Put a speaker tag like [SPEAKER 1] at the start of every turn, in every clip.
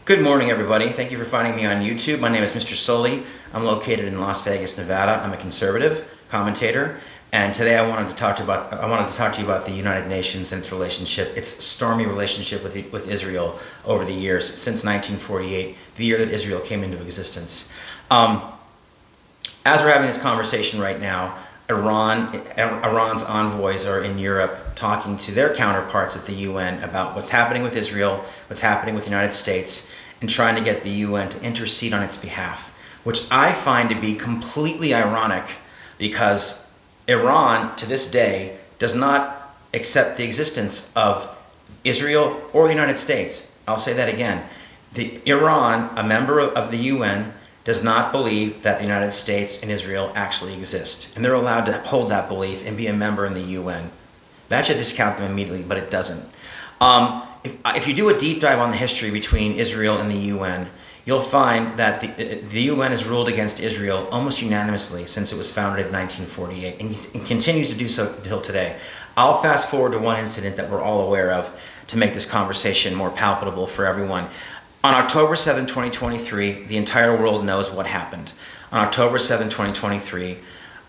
[SPEAKER 1] Good morning, everybody. Thank you for finding me on YouTube. My name is Mr. Soli. I'm located in Las Vegas, Nevada. I'm a conservative commentator, and today I wanted to talk to you about the United Nations and its relationship, its stormy relationship with Israel over the years since 1948, the year that Israel came into existence. As we're having this conversation right now, Iran's envoys are in Europe talking to their counterparts at the UN about what's happening with Israel, what's happening with the United States, and trying to get the UN to intercede on its behalf, which I find to be completely ironic because Iran, to this day, does not accept the existence of Israel or the United States. I'll say that again. Iran, a member of the UN, does not believe that the United States and Israel actually exist. And they're allowed to hold that belief and be a member in the UN. That should discount them immediately, but it doesn't. If you do a deep dive on the history between Israel and the UN, you'll find that the UN has ruled against Israel almost unanimously since it was founded in 1948 and continues to do so until today. I'll fast forward to one incident that we're all aware of to make this conversation more palpable for everyone. On October 7, 2023, the entire world knows what happened. On October 7, 2023,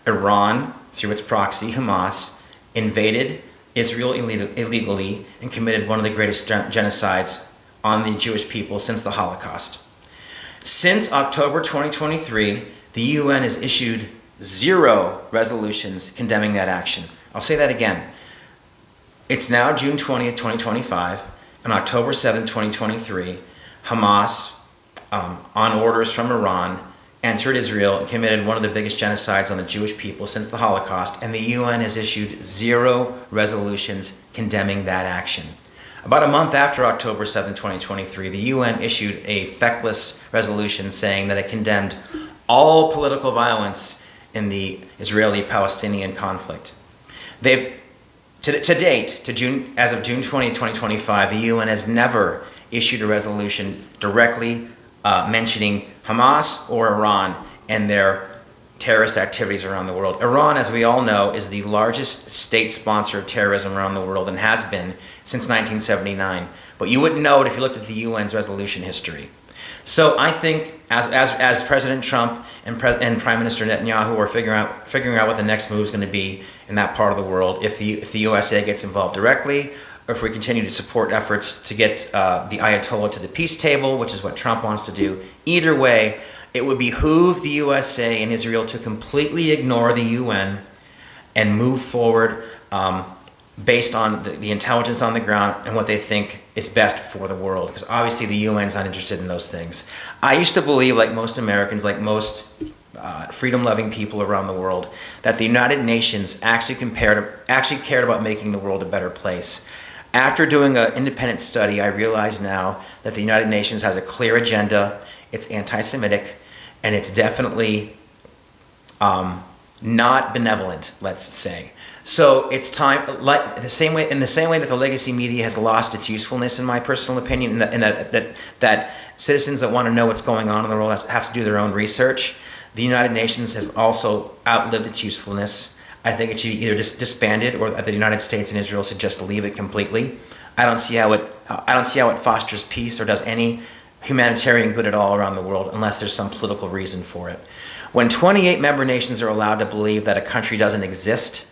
[SPEAKER 1] Iran, through its proxy, Hamas, invaded Israel illegally and committed one of the greatest genocides on the Jewish people since the Holocaust. Since October 2023, the UN has issued 0 resolutions condemning that action. I'll say that again. It's now June 20th, 2025. On October 7th, 2023, Hamas, on orders from Iran, entered Israel and committed one of the biggest genocides on the Jewish people since the Holocaust, and the UN has issued 0 resolutions condemning that action. About a month after October 7, 2023, the UN issued a feckless resolution saying that it condemned all political violence in the Israeli-Palestinian conflict. To date, as of June 20, 2025, the UN has never issued a resolution directly mentioning Hamas or Iran and their terrorist activities around the world. Iran, as we all know, is the largest state sponsor of terrorism around the world and has been since 1979. But you wouldn't know it if you looked at the UN's resolution history. So I think as President Trump and Prime Minister Netanyahu are figuring out what the next move is going to be in that part of the world, if the USA gets involved directly, or if we continue to support efforts to get the Ayatollah to the peace table, which is what Trump wants to do. Either way, it would behoove the USA and Israel to completely ignore the UN and move forward based on the intelligence on the ground and what they think is best for the world. Because obviously the UN is not interested in those things. I used to believe, like most Americans, like most freedom-loving people around the world, that the United Nations actually cared about making the world a better place. After doing an independent study, I realize now that the United Nations has a clear agenda. It's anti-Semitic, and it's definitely not benevolent, let's say. So it's time, in the same way that the legacy media has lost its usefulness, in my personal opinion, and that citizens that want to know what's going on in the world have to do their own research. The United Nations has also outlived its usefulness. I think it should be either disbanded, or the United States and Israel should just leave it completely. I don't see how it fosters peace or does any humanitarian good at all around the world unless there's some political reason for it. When 28 member nations are allowed to believe that a country doesn't exist,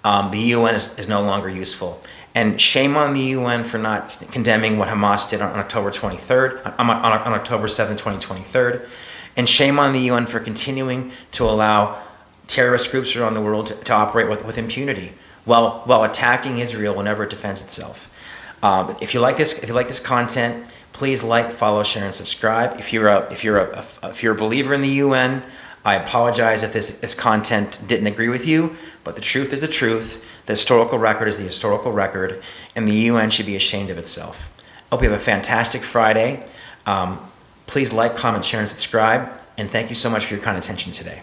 [SPEAKER 1] the UN is no longer useful. And shame on the UN for not condemning what Hamas did on October 23rd, on October 7, 2023, and shame on the UN for continuing to allow terrorist groups around the world to operate with impunity while attacking Israel whenever it defends itself. If you like this content, please like, follow, share, and subscribe. If you're a believer in the UN, I apologize if this content didn't agree with you, but the truth is the truth. The historical record is the historical record, and the UN should be ashamed of itself. I hope you have a fantastic Friday. Please like, comment, share, and subscribe, and thank you so much for your kind attention today.